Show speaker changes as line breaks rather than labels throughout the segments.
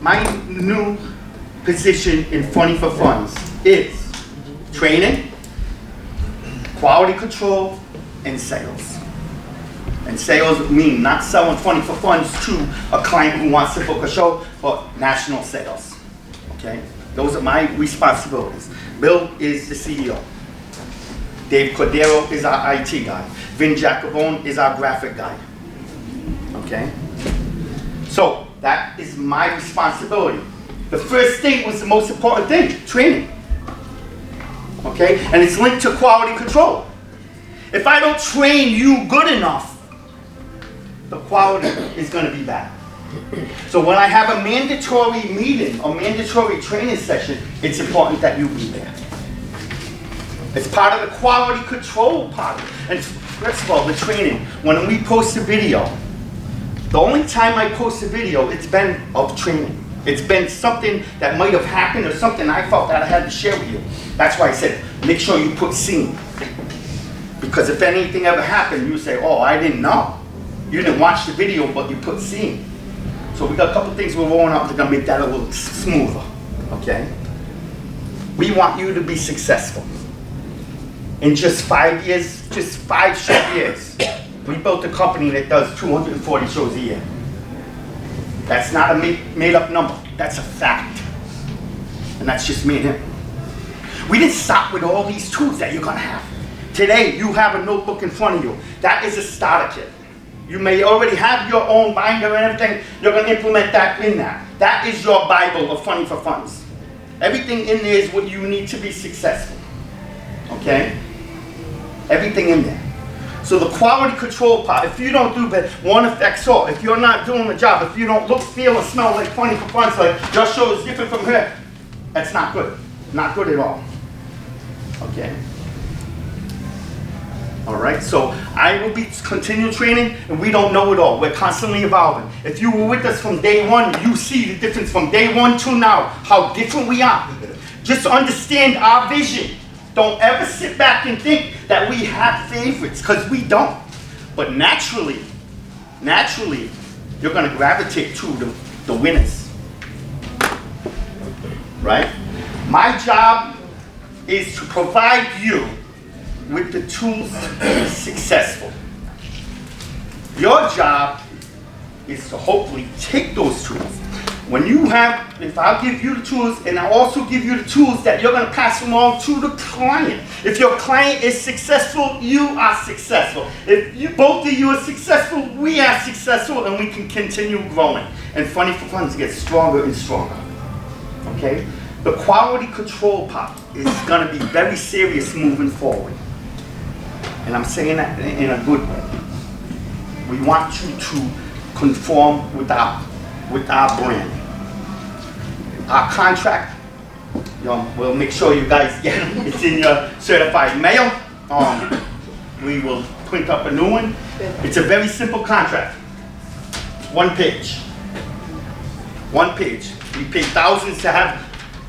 my new position in Funny for Funds is training, quality control, and sales. And sales mean not selling Funny for Funds to a client who wants to book a show, but national sales. Okay? Those are my responsibilities. Bill is the CEO. Dave Cordero is our IT guy. Vin Jacobone is our graphic guy. Okay? So, that is my responsibility. The first thing was the most important thing, training. Okay? And it's linked to quality control. If I don't train you good enough, the quality is going to be bad. So when I have a mandatory meeting or mandatory training session, it's important that you be there. It's part of the quality control part. And first of all, the training. When we post a video, the only time I post a video, it's been of training. It's been something that might have happened or something I felt that I had to share with you. That's why I said, make sure you put scene. Because if anything ever happened, you say, oh, I didn't know. You didn't watch the video, but you put scene. So we got a couple things we're rolling out that's gonna make that a little smoother, okay? We want you to be successful. In just 5 years, just 5 short years, we built a company that does 240 shows a year. That's not a made up number, that's a fact. And that's just me and him. We didn't stop with all these tools that you're gonna have. Today, you have a notebook in front of you. That is a starter kit. You may already have your own binder and everything. You're going to implement that in that. That is your Bible of Funny for Funds. Everything in there is what you need to be successful. Okay? Everything in there. So the quality control part, if you don't do that, one affects all. If you're not doing the job, if you don't look, feel, and smell like Funny for Funds, like your show is different from her, that's not good. Not good at all. Okay? All right, so I will be continual training, and we don't know it all. We're constantly evolving. If you were with us from day one, you see the difference from day one to now, how different we are. Just understand our vision. Don't ever sit back and think that we have favorites, because we don't. But naturally, you're going to gravitate to the winners. Right? My job is to provide you with the tools to be successful. Your job is to hopefully take those tools. When you have, if I'll give you the tools, and I'll also give you the tools that you're going to pass along to the client. If your client is successful, you are successful. If both of you are successful, we are successful, and we can continue growing. And Funny for Funds gets stronger and stronger. Okay? The quality control part is going to be very serious moving forward. And I'm saying that in a good way. We want you to conform with our brand. Our contract, we'll make sure you guys get it. It's in your certified mail. We will print up a new one. It's a very simple contract. 1 page. 1 page. We paid thousands to have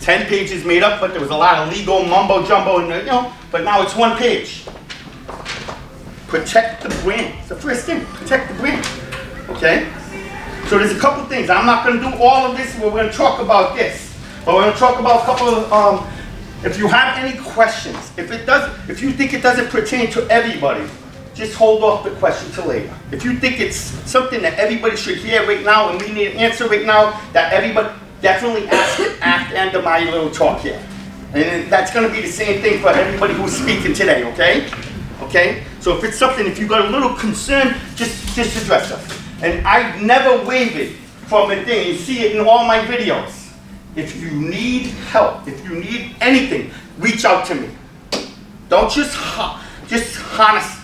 10 pages made up, but there was a lot of legal mumbo jumbo, and but now it's 1 page. Protect the brand. It's the first thing. Protect the brand. Okay? So there's a couple things. I'm not going to do all of this. We're going to talk about this. But we're going to talk about a couple of, if you have any questions, if you think it doesn't pertain to everybody, just hold off the question till later. If you think it's something that everybody should hear right now and we need an answer right now, that everybody definitely ask it after my little talk here. And that's going to be the same thing for everybody who's speaking today, okay? Okay? So if it's something, if you've got a little concern, just address it. And I've never wavered from a thing. You see it in all my videos. If you need help, if you need anything, reach out to me. Don't just harness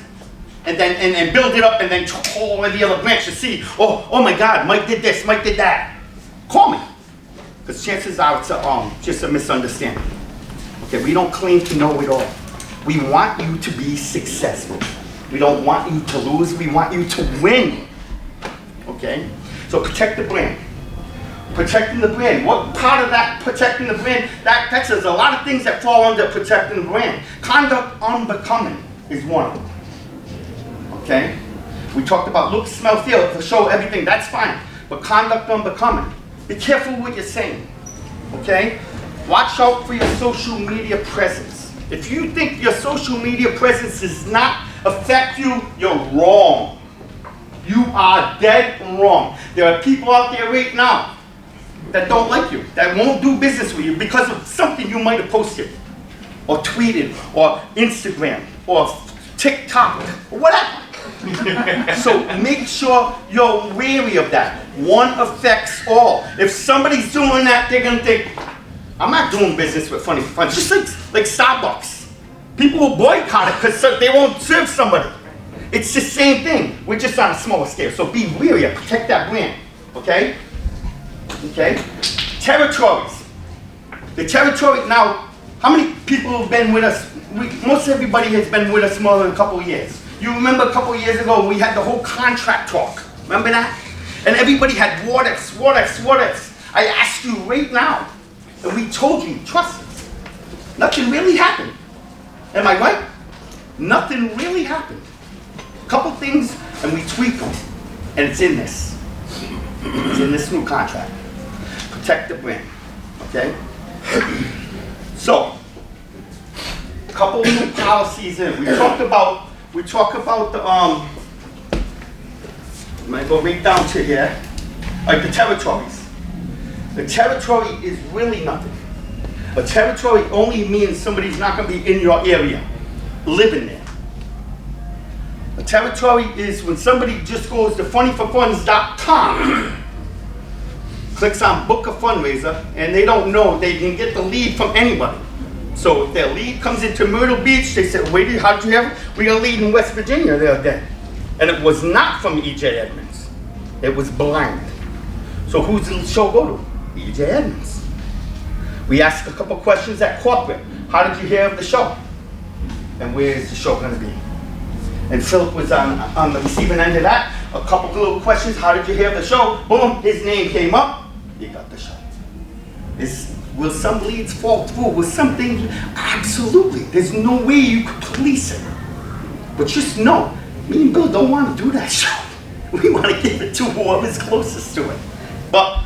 and then build it up and then call over the other branch to see, oh my God, Mike did this, Mike did that. Call me. Because chances are it's just a misunderstanding. Okay, we don't claim to know it all. We want you to be successful. We don't want you to lose, we want you to win. Okay? So protect the brand. Protecting the brand. What part of that protecting the brand? That says a lot of things that fall under protecting the brand. Conduct unbecoming is one of them. Okay? We talked about look, smell, feel, to show everything. That's fine. But conduct unbecoming. Be careful what you're saying, okay? Watch out for your social media presence. If you think your social media presence does not affect you, you're wrong. You are dead wrong. There are people out there right now that don't like you, that won't do business with you because of something you might have posted, or tweeted, or Instagram, or TikTok, or whatever. So make sure you're wary of that. One affects all. If somebody's doing that, they're gonna think, I'm not doing business with Funny for Fun. Just like Starbucks. People will boycott it because they won't serve somebody. It's the same thing. We're just on a smaller scale. So be wary of, protect that brand. Okay? Okay? Territories. The territory, now, how many people have been with us? Most everybody has been with us more than a couple of years. You remember a couple of years ago we had the whole contract talk. Remember that? And everybody had what ifs, what ifs, what ifs. I asked you right now, and we told you, trust us. Nothing really happened. Am I right? Nothing really happened. A couple things, and we tweak them. And it's in this. It's in this new contract. Protect the brand. Okay? So, a couple new policies in. We talk about the I'm gonna go right down to here. Like the territories. The territory is really nothing. A territory only means somebody's not going to be in your area, living there. A territory is when somebody just goes to funnyforfunds.com, clicks on book a fundraiser, and they don't know they can get the lead from anybody. So if their lead comes into Myrtle Beach, they say, wait, how did you have it? We got a lead in West Virginia the other day. And it was not from E.J. Edmonds. It was blind. So who's the show go to? E.J. Edmonds. We asked a couple questions at corporate. How did you hear of the show? And where is the show going to be? And Philip was on the receiving end of that. A couple little questions. How did you hear of the show? Boom, his name came up. You got the show. Will some leads fall through? Will some things? Absolutely. There's no way you could police it. But just know, me and Bill don't want to do that show. We want to give it to whoever's closest to it. But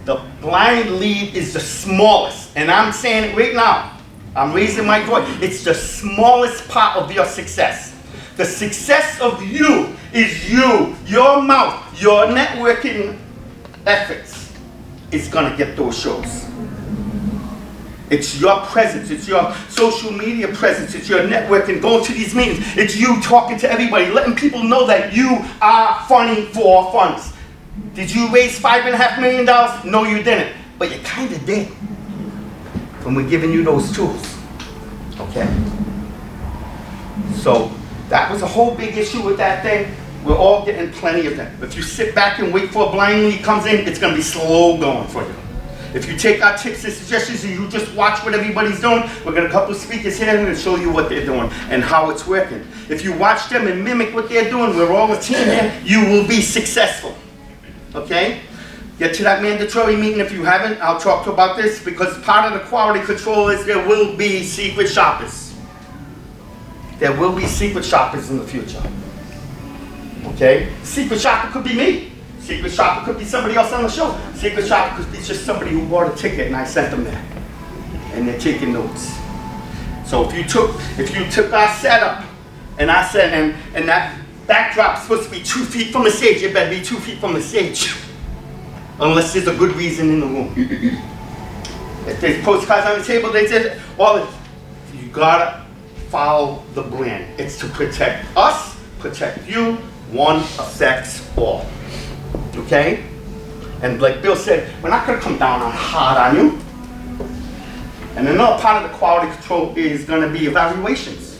the blind lead is the smallest. And I'm saying it right now. I'm raising my voice. It's the smallest part of your success. The success of you is you, your mouth, your networking efforts is going to get those shows. It's your presence, it's your social media presence, it's your networking, going to these meetings, it's you talking to everybody, letting people know that you are Funny for Funds. Did you raise $5.5 million? No, you didn't, but you kind of did when we're giving you those tools, okay? So that was a whole big issue with that thing. We're all getting plenty of them. If you sit back and wait for a blind lead comes in, it's going to be slow going for you. If you take our tips and suggestions and you just watch what everybody's doing, we're going to have a couple of speakers here and we're going to show you what they're doing and how it's working. If you watch them and mimic what they're doing, we're all a team here, you will be successful. Okay? Get to that mandatory meeting if you haven't. I'll talk to you about this because part of the quality control is there will be secret shoppers. There will be secret shoppers in the future. Okay? Secret shopper could be me. Secret shopper could be somebody else on the show. Secret shopper could be just somebody who bought a ticket and I sent them there. And they're taking notes. So if you took our setup and I said, and that backdrop's supposed to be 2 feet from the stage, it better be 2 feet from the stage. Unless there's a good reason in the room. If there's postcards on the table, they said, well, you gotta follow the brand. It's to protect us, protect you, one affects all. Okay? And like Bill said, we're not going to come down hard on you. And another part of the quality control is going to be evaluations.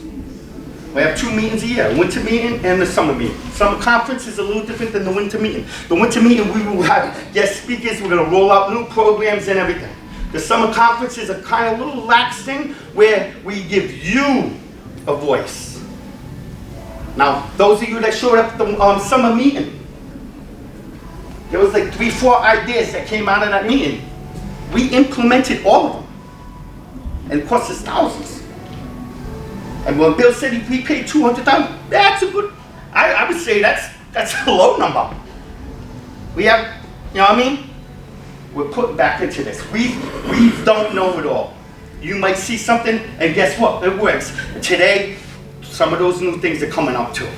We have 2 meetings a year, a winter meeting and the summer meeting. Summer conference is a little different than the winter meeting. The winter meeting, we will have guest speakers, we're going to roll out new programs and everything. The summer conference is a kind of little lax thing where we give you a voice. Now, those of you that showed up at the summer meeting, there was like 3, 4 ideas that came out of that meeting. We implemented all of them. And it cost us thousands. And when Bill said we paid $200,000, that's a good, I would say that's a low number. We have, you know what I mean? we're putting back into this. We don't know it all. You might see something, and guess what? It works. Today, some of those new things are coming up too.